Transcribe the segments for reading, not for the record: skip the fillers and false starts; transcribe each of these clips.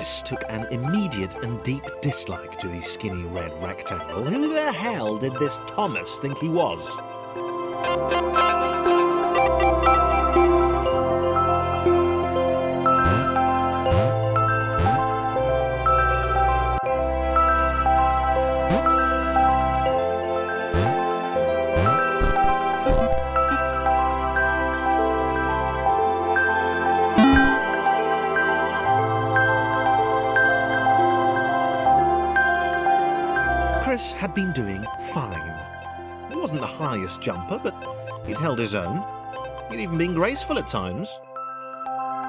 Chris took an immediate and deep dislike to the skinny red rectangle. Who the hell did this Thomas think he was? Chris had been doing fine. He wasn't the highest jumper, but he'd held his own. He'd even been graceful at times.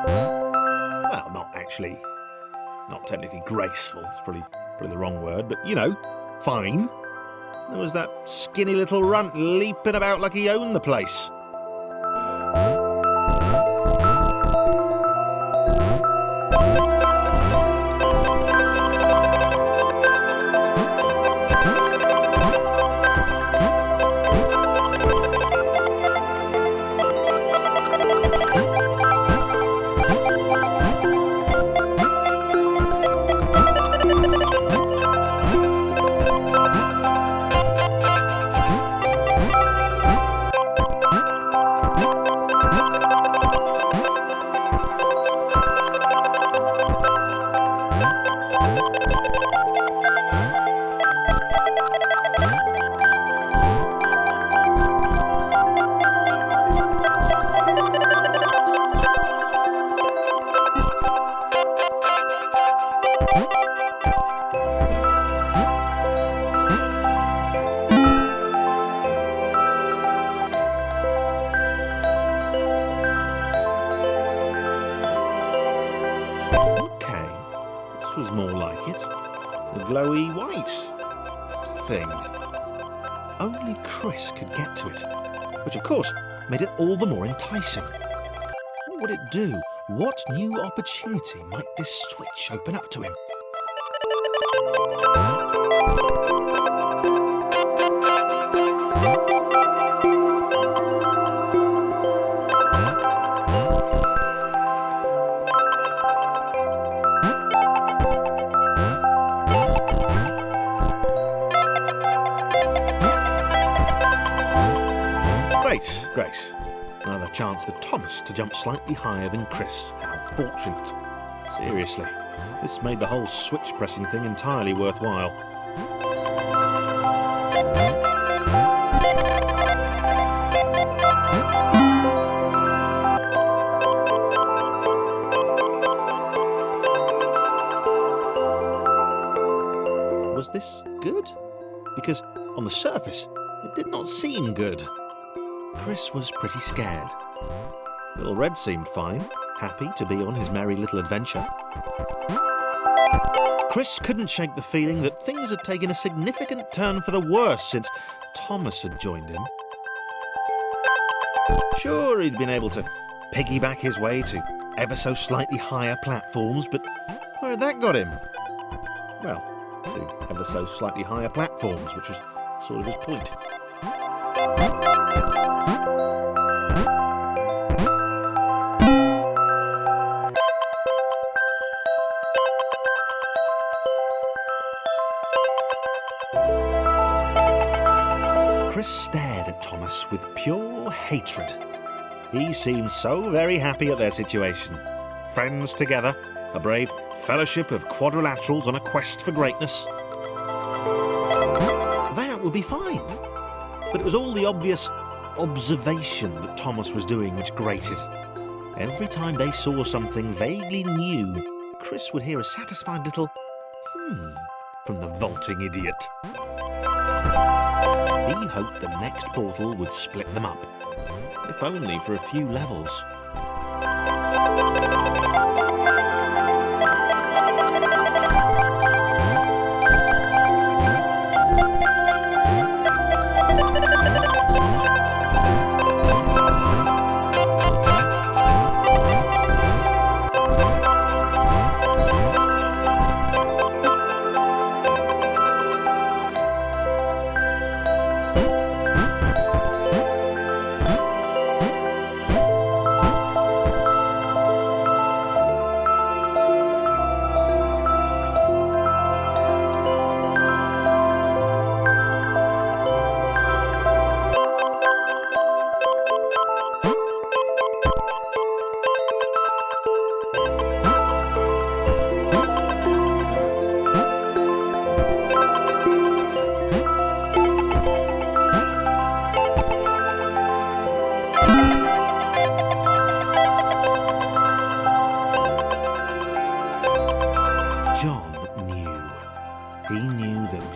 Well, not technically graceful, it's probably the wrong word, but you know, fine. There was that skinny little runt leaping about like he owned the place. Was more like it. The glowy white thing. Only Chris could get to it, which of course made it all the more enticing. What would it do? What new opportunity might this switch open up to him? Great. Another chance for Thomas to jump slightly higher than Chris. How fortunate. Seriously, this made the whole switch pressing thing entirely worthwhile. Was this good? Because on the surface, it did not seem good. Chris was pretty scared. Little Red seemed fine, happy to be on his merry little adventure. Chris couldn't shake the feeling that things had taken a significant turn for the worse since Thomas had joined in. Sure, he'd been able to piggyback his way to ever so slightly higher platforms, but where had that got him? Well, to ever so slightly higher platforms, which was sort of his point. Chris stared at Thomas with pure hatred. He seemed so very happy at their situation. Friends together, a brave fellowship of quadrilaterals on a quest for greatness. That would be fine. But it was all the obvious observation that Thomas was doing which grated. Every time they saw something vaguely new, Chris would hear a satisfied little from the vaulting idiot. He hoped the next portal would split them up, if only for a few levels.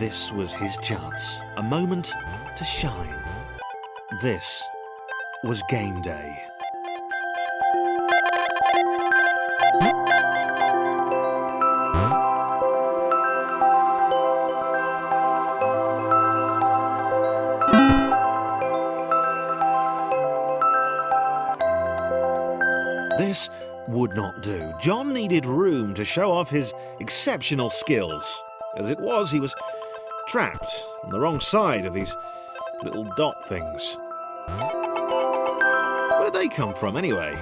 this was his chance, a moment to shine. This was game day. This would not do. John needed room to show off his exceptional skills. As it was, he was trapped on the wrong side of these little dot things. Where did they come from, anyway?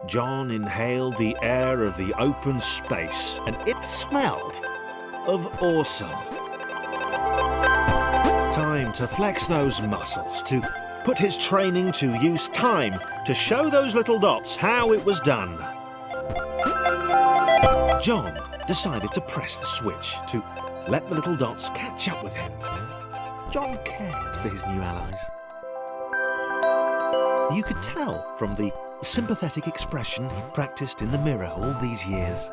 John inhaled the air of the open space, and it smelled of awesome. Time to flex those muscles, to put his training to use, time to show those little dots how it was done. John decided to press the switch, to let the little dots catch up with him. John cared for his new allies. You could tell from the sympathetic expression he'd practiced in the mirror all these years.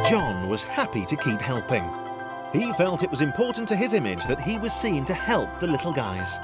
John was happy to keep helping. He felt it was important to his image that he was seen to help the little guys.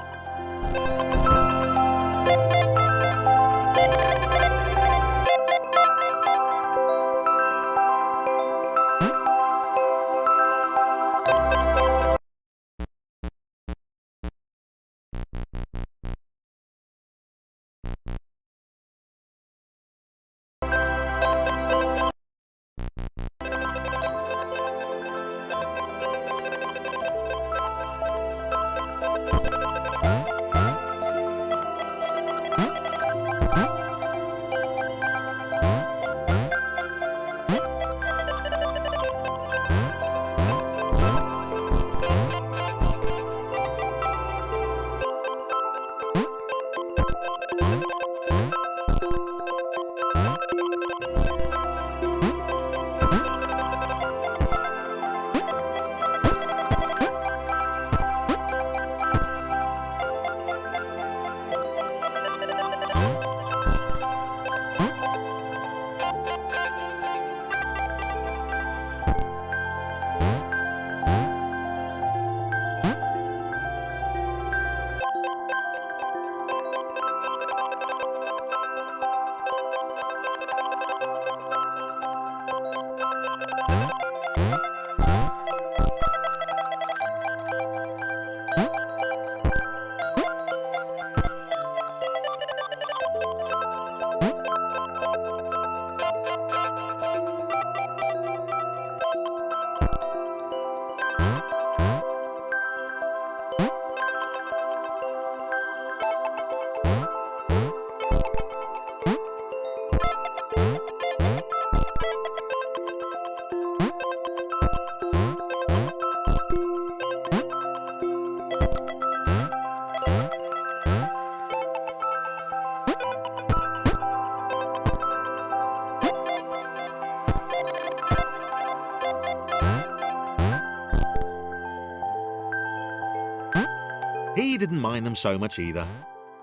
he didn't mind them so much either.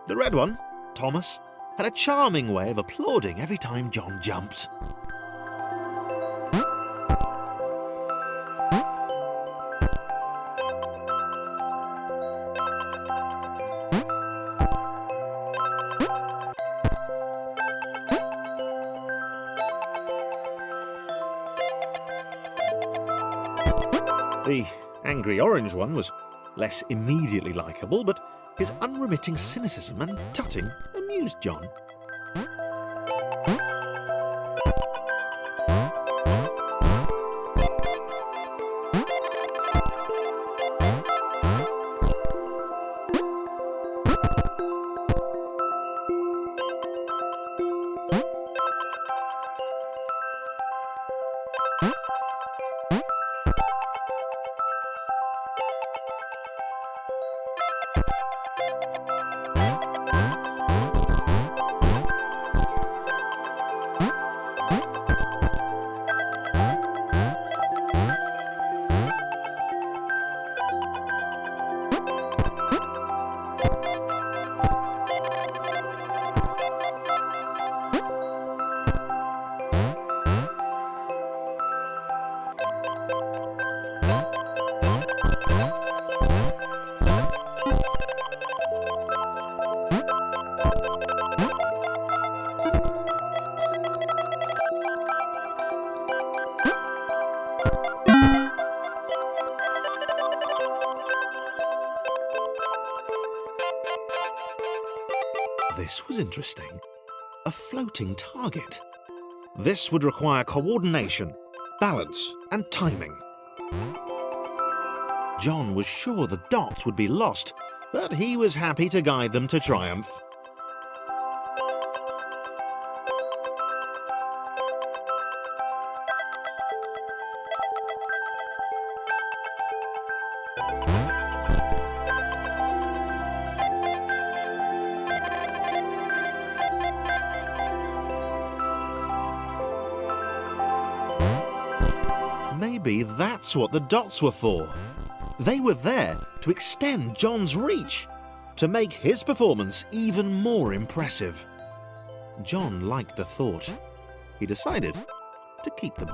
The red one, Thomas, had a charming way of applauding every time John jumped. The angry orange one was less immediately likeable, but his unremitting cynicism and tutting amused John. This was interesting. A floating target. This would require coordination, balance, and timing. John was sure the dots would be lost, but he was happy to guide them to triumph. Maybe that's what the dots were for. They were there to extend John's reach, to make his performance even more impressive. John liked the thought. He decided to keep them.